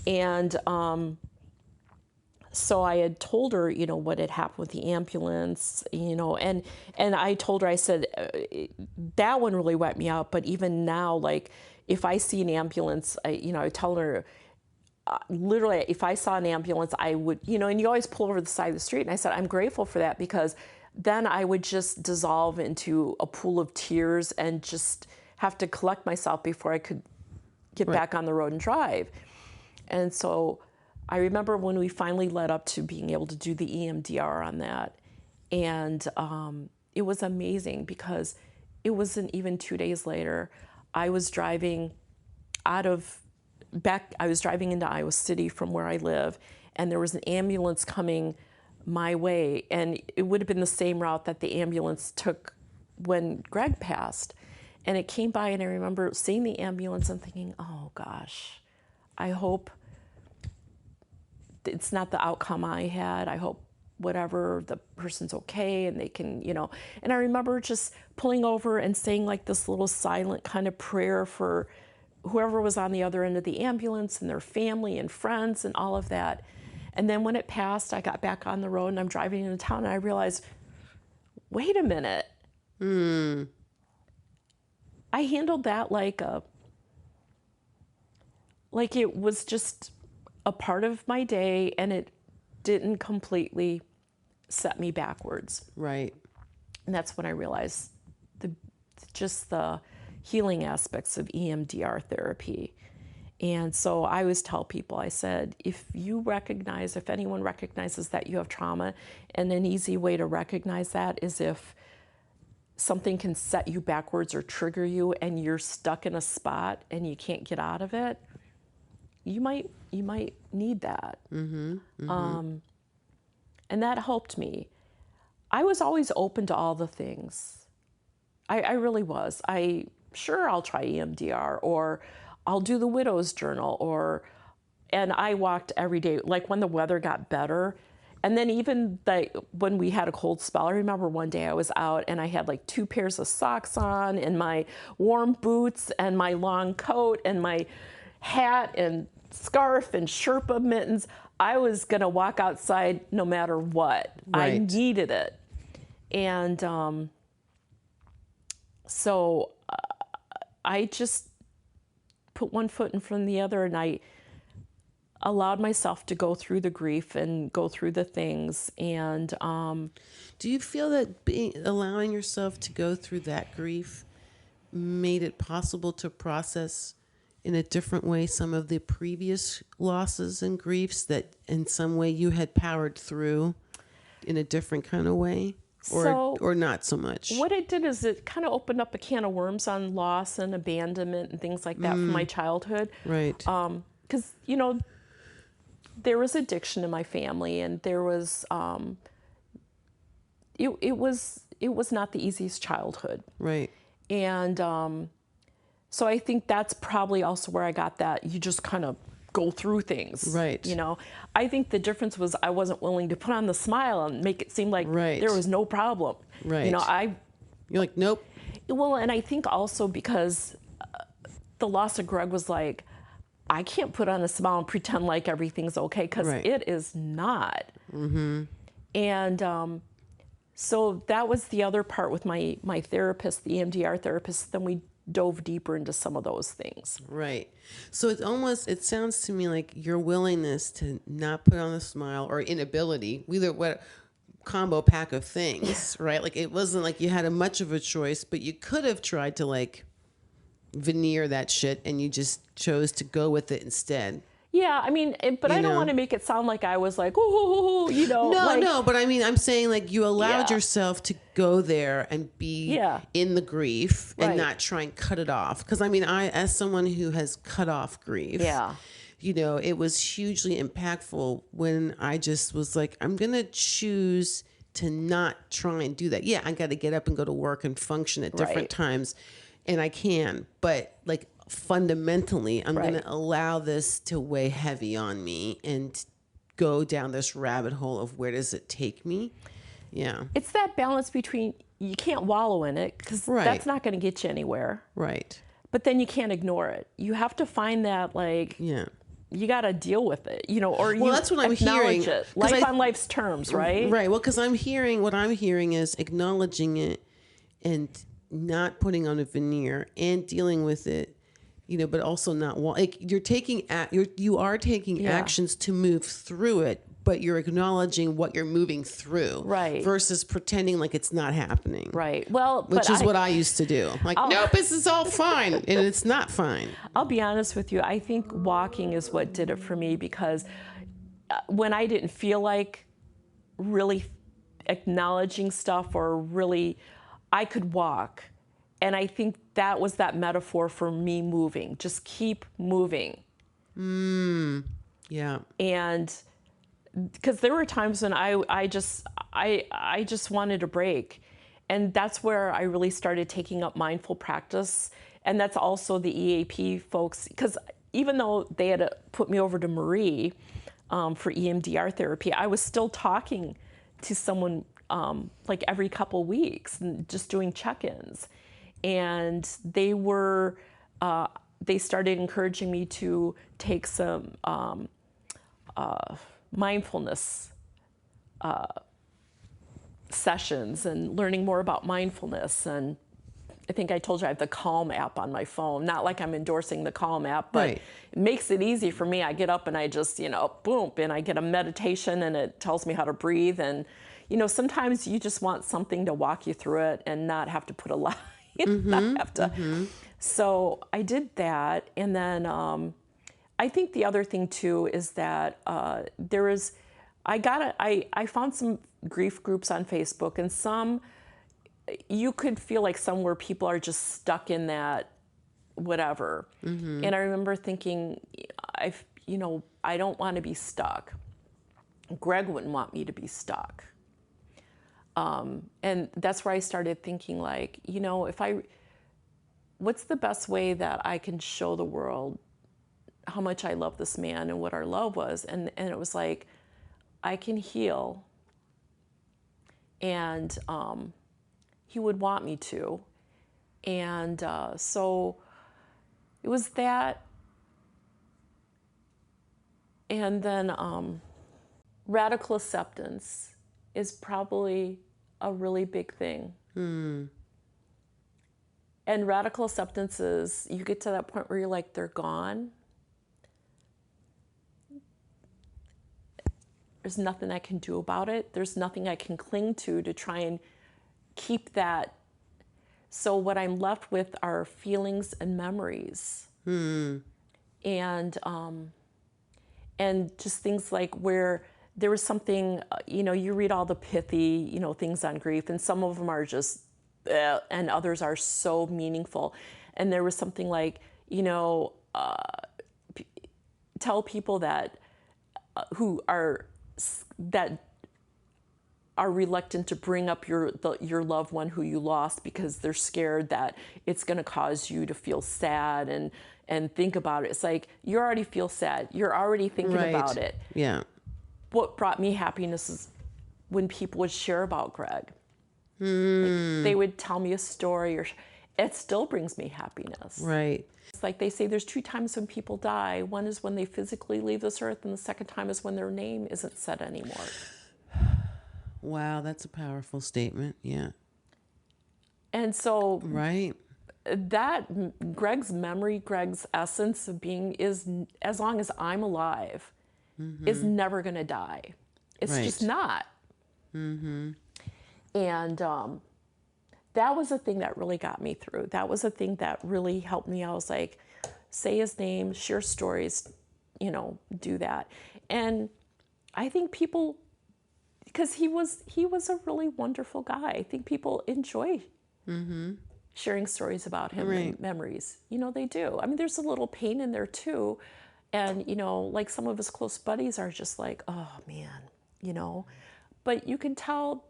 And so I had told her, what had happened with the ambulance, and I told her, I said, that one really wiped me out. But even now, like, if I see an ambulance, I tell her, literally, if I saw an ambulance, I would, and you always pull over the side of the street. And I said, I'm grateful for that, because then I would just dissolve into a pool of tears and just have to collect myself before I could get back on the road and drive. And so I remember when we finally led up to being able to do the EMDR on that. And it was amazing, because it wasn't even 2 days later, I was driving into Iowa City from where I live, and there was an ambulance coming my way, and it would have been the same route that the ambulance took when Greg passed. And it came by, and I remember seeing the ambulance and thinking, oh gosh, I hope it's not the outcome I had. I hope whatever, the person's okay and they can, And I remember just pulling over and saying like this little silent kind of prayer for whoever was on the other end of the ambulance and their family and friends and all of that. And then when it passed, I got back on the road and I'm driving into town, and I realized, wait a minute. I handled that like it was just a part of my day, and it didn't completely set me backwards. Right. And that's when I realized the healing aspects of EMDR therapy. And so I always tell people, I said, if anyone recognizes that you have trauma, and an easy way to recognize that is if something can set you backwards or trigger you and you're stuck in a spot and you can't get out of it, you might need that. And that helped me. I was always open to all the things. I really was. I'll try EMDR, or I'll do the widow's journal, or and I walked every day, like when the weather got better. And then even like when we had a cold spell, I remember one day I was out and I had like 2 pairs of socks on and my warm boots and my long coat and my hat and scarf and Sherpa mittens. I was going to walk outside no matter what. Right. I needed it. And so I just put one foot in front of the other, and I allowed myself to go through the grief and go through the things. And do you feel that allowing yourself to go through that grief made it possible to process in a different way some of the previous losses and griefs that in some way you had powered through in a different kind of way? Or not so much? What it did is it kind of opened up a can of worms on loss and abandonment and things like that from my childhood. Right. Because, you know, there was addiction in my family, and there was, it was not the easiest childhood. Right. And so I think that's probably also where I got that you just kind of go through things. Right. You know, I think the difference was I wasn't willing to put on the smile and make it seem like there was no problem. Right. You know, you're like, nope. Well, and I think also because the loss of Greg was like, I can't put on a smile and pretend like everything's okay, because it is not. Mm-hmm. And so that was the other part with my therapist, the EMDR therapist. Then we dove deeper into some of those things. Right. So it sounds to me like your willingness to not put on a smile, or inability, either what combo pack of things, right? Like it wasn't like you had much of a choice, but you could have tried to like veneer that shit, and you just chose to go with it instead. Yeah, I mean, but I don't want to make it sound like I was like, oh, you know. No, but I mean, I'm saying like you allowed yourself to go there and be in the grief and not try and cut it off. Because I mean, as someone who has cut off grief, you know, it was hugely impactful when I just was like, I'm going to choose to not try and do that. Yeah, I got to get up and go to work and function at different times, and I can, but like, fundamentally, I'm going to allow this to weigh heavy on me and go down this rabbit hole of where does it take me? Yeah. It's that balance between, you can't wallow in it because that's not going to get you anywhere. Right. But then you can't ignore it. You have to find that, like, you got to deal with it, you know, or that's what I'm hearing. It. Life on life's terms, right? Right. Well, because what I'm hearing is acknowledging it and not putting on a veneer and dealing with it. You know, but also not like you are taking actions to move through it, but you're acknowledging what you're moving through, right? Versus pretending like it's not happening, right? Well, which is what I used to do. Like, nope, this is all fine, and it's not fine. I'll be honest with you. I think walking is what did it for me, because when I didn't feel like really acknowledging stuff, or really, I could walk. And I think that was that metaphor for me moving. Just keep moving. Yeah. And because there were times when I just wanted a break. And that's where I really started taking up mindful practice. And that's also the EAP folks, because even though they had put me over to Marie for EMDR therapy, I was still talking to someone like every couple weeks and just doing check-ins. And they started encouraging me to take some mindfulness sessions and learning more about mindfulness. And I think I told you I have the Calm app on my phone. Not like I'm endorsing the Calm app, but it makes it easy for me. I get up and I just, boom, and I get a meditation, and it tells me how to breathe. And, sometimes you just want something to walk you through it and not have to put a lot. So I did that. And then I think the other thing too is that I found some grief groups on Facebook, and some, you could feel like some where people are just stuck in that whatever. And I remember thinking, I don't want to be stuck. Greg wouldn't want me to be stuck. And that's where I started thinking, like, what's the best way that I can show the world how much I love this man and what our love was. And it was like, I can heal. And he would want me to. And so it was that. And then radical acceptance is probably a really big thing. And radical acceptance is, you get to that point where you're like, they're gone. There's nothing I can do about it. There's nothing I can cling to try and keep that. So what I'm left with are feelings and memories. And just things like where there was something, you read all the pithy, things on grief, and some of them are just, and others are so meaningful. And there was something like, tell people that who are reluctant to bring up your loved one who you lost because they're scared that it's going to cause you to feel sad and think about it. It's like, you already feel sad. You're already thinking about it. Yeah. What brought me happiness is when people would share about Greg. Like, they would tell me a story, or it still brings me happiness. Right. It's like they say there's 2 times when people die. One is when they physically leave this earth, and the second time is when their name isn't said anymore. Wow, that's a powerful statement. Yeah. And so right. That Greg's memory, Greg's essence of being is, as long as I'm alive, is never going to die. It's just not. And that was a thing that really got me through. That was a thing that really helped me. I was like, say his name, share stories, do that. And I think people, because he was a really wonderful guy. I think people enjoy sharing stories about him and memories. They do. I mean, there's a little pain in there too. And, like some of his close buddies are just like, oh man, but you can tell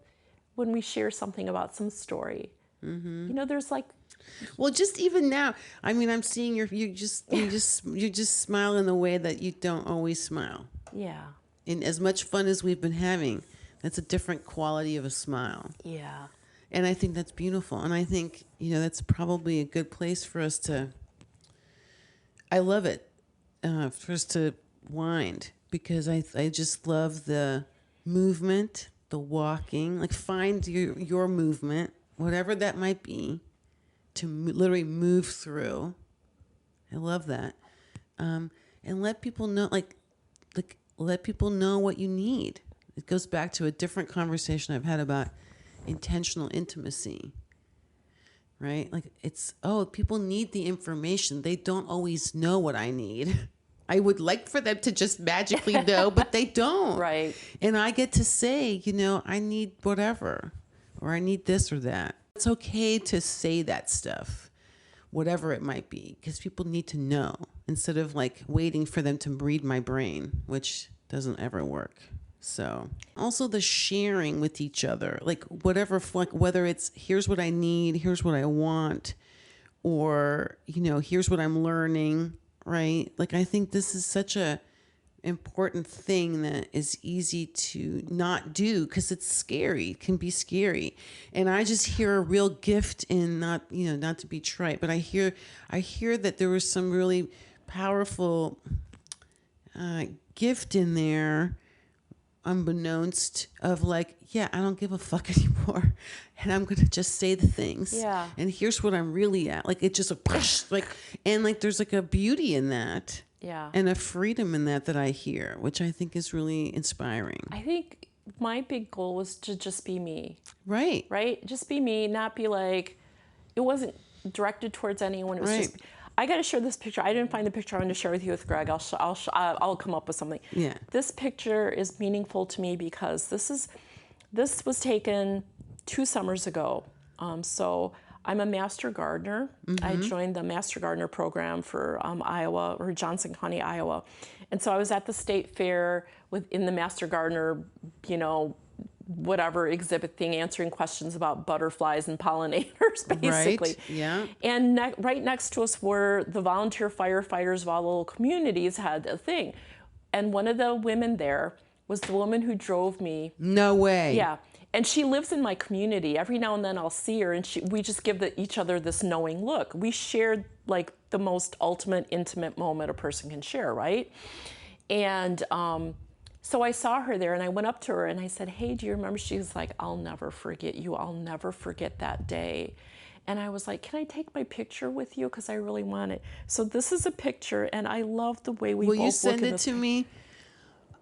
when we share something about some story, there's like, well, just even now, I mean, I'm seeing you just smile in a way that you don't always smile. Yeah. And as much fun as we've been having, that's a different quality of a smile. Yeah. And I think that's beautiful. And I think, that's probably a good place for us to, I love it, for us to wind, because I just love the movement, the walking, like find your movement, whatever that might be, to literally move through. I love that. And let people know, like let people know what you need. It goes back to a different conversation I've had about intentional intimacy, right? Like people need the information. They don't always know what I need. I would like for them to just magically know, but they don't. Right. And I get to say, I need whatever, or I need this or that. It's okay to say that stuff, whatever it might be, because people need to know, instead of like waiting for them to read my brain, which doesn't ever work. So also the sharing with each other, like whatever, like whether it's here's what I need, here's what I want, or, here's what I'm learning, right? Like, I think this is such a important thing that is easy to not do because it's scary. It can be scary. And I just hear a real gift in not to be trite, but I hear that there was some really powerful gift in there, unbeknownst, of like, I don't give a fuck anymore, and I'm gonna just say the things. Yeah. And here's what I'm really at. Like, it's just there's like a beauty in that. Yeah. And a freedom in that I hear, which I think is really inspiring. I think my big goal was to just be me. Right. Right? Just be me, not be like, it wasn't directed towards anyone. It was just, I got to share this picture. I didn't find the picture I wanted to share with you with Greg. I'll come up with something. Yeah. This picture is meaningful to me because this was taken 2 summers ago. So I'm a master gardener. I joined the master gardener program for Iowa, or Johnson County, Iowa. And so I was at the state fair in the master gardener, whatever exhibit thing, answering questions about butterflies and pollinators, basically. Right. Yeah. And right next to us were the volunteer firefighters of all the little communities had a thing. And one of the women there was the woman who drove me. No way. Yeah. And she lives in my community. Every now and then I'll see her, and we just give each other this knowing look. We shared like the most ultimate, intimate moment a person can share, right? And so I saw her there, and I went up to her, and I said, hey, do you remember? She was like, I'll never forget you. I'll never forget that day. And I was like, can I take my picture with you? Because I really want it. So this is a picture, and I love the way we both look. Will you send it to me?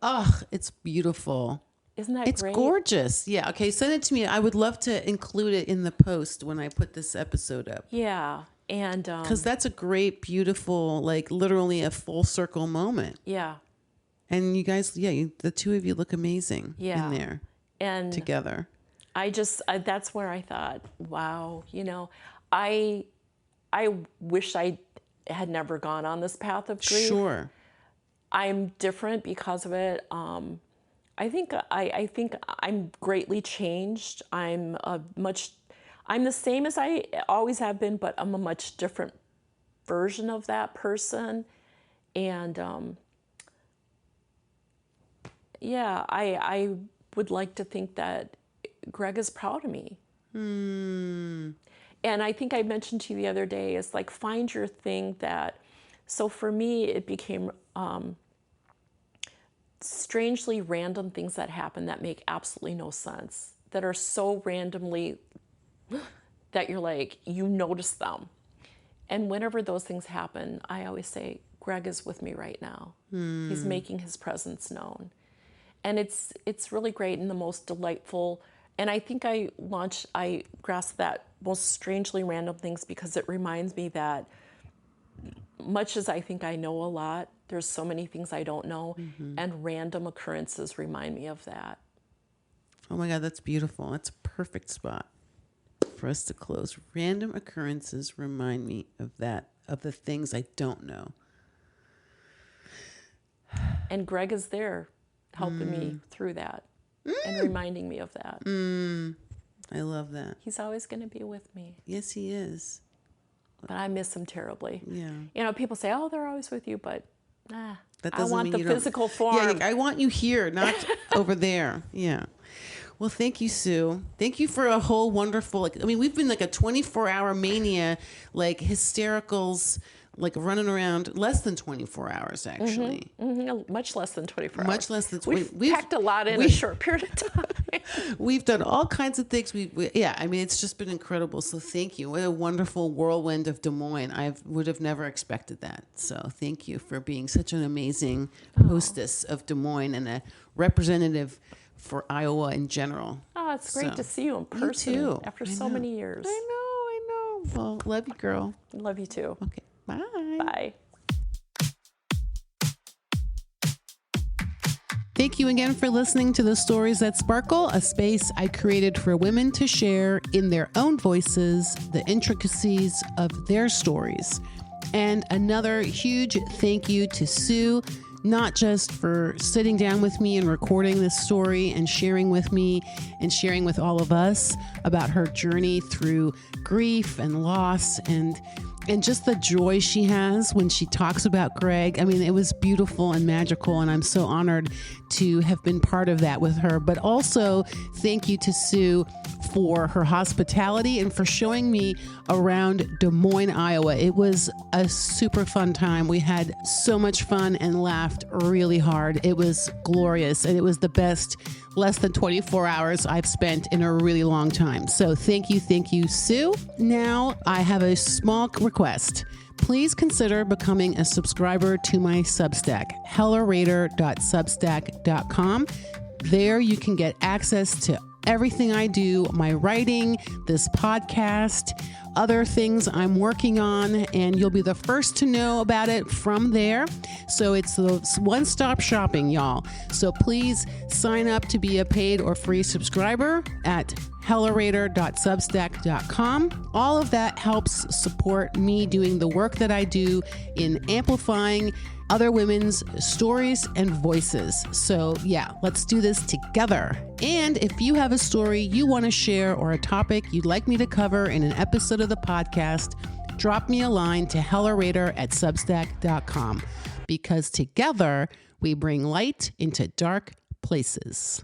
Oh, it's beautiful. Isn't that great? It's gorgeous. Yeah. Okay. Send it to me. I would love to include it in the post when I put this episode up. Yeah. And because that's a great, beautiful, like literally a full circle moment. Yeah. And you guys, the two of you look amazing in there and together. That's where I thought, wow, I wish I had never gone on this path of grief. Sure. I'm different because of it. I think I'm greatly changed. I'm the same as I always have been, but I'm a much different version of that person. And I would like to think that Greg is proud of me. And I think I mentioned to you the other day, is like, find your thing so for me, it became strangely random things that happen that make absolutely no sense, that are so randomly that you're like, you notice them. And whenever those things happen, I always say, Greg is with me right now. He's making his presence known. And it's really great and the most delightful. And I think I grasp that most strangely random things because it reminds me that much as I think I know a lot, there's so many things I don't know, and random occurrences remind me of that. Oh my God, that's beautiful. That's a perfect spot for us to close. Random occurrences remind me of that, of the things I don't know. And Greg is there helping me through that and reminding me of that. I love that. He's always going to be with me. Yes, he is. But I miss him terribly. Yeah. People say, oh, they're always with you, but that I want the physical form. Yeah, I want you here, not over there. Yeah. Well, thank you, Sue. Thank you for a whole wonderful, we've been like a 24-hour mania, like hystericals, like running around less than 24 hours, actually. Much less than 24 hours. Much less than 24 We've packed a lot in a short period of time. We've done all kinds of things. It's just been incredible. So thank you. What a wonderful whirlwind of Des Moines. I would have never expected that. So thank you for being such an amazing hostess of Des Moines and a representative for Iowa in general. Oh, it's great to see you in person. You too. After so many years. I know. Well, love you, girl. Love you too. Okay. Bye. Bye. Thank you again for listening to The Stories That Sparkle, a space I created for women to share in their own voices the intricacies of their stories. And another huge thank you to Sue, not just for sitting down with me and recording this story and sharing with me and sharing with all of us about her journey through grief and loss and just the joy she has when she talks about Greg. It was beautiful and magical, and I'm so honored to have been part of that with her. But also, thank you to Sue for her hospitality and for showing me around Des Moines, Iowa. It was a super fun time. We had so much fun and laughed really hard. It was glorious, and it was the best less than 24 hours I've spent in a really long time. So thank you, Sue. Now I have a small request. Please consider becoming a subscriber to my Substack, hellarader.substack.com. There you can get access to everything I do, my writing, this podcast, other things I'm working on, and you'll be the first to know about it from there. So it's one-stop shopping, y'all. So please sign up to be a paid or free subscriber at hellarader.substack.com. All of that helps support me doing the work that I do in amplifying other women's stories and voices. So yeah, let's do this together. And if you have a story you want to share or a topic you'd like me to cover in an episode of the podcast, drop me a line to hellarader@substack.com, because together we bring light into dark places.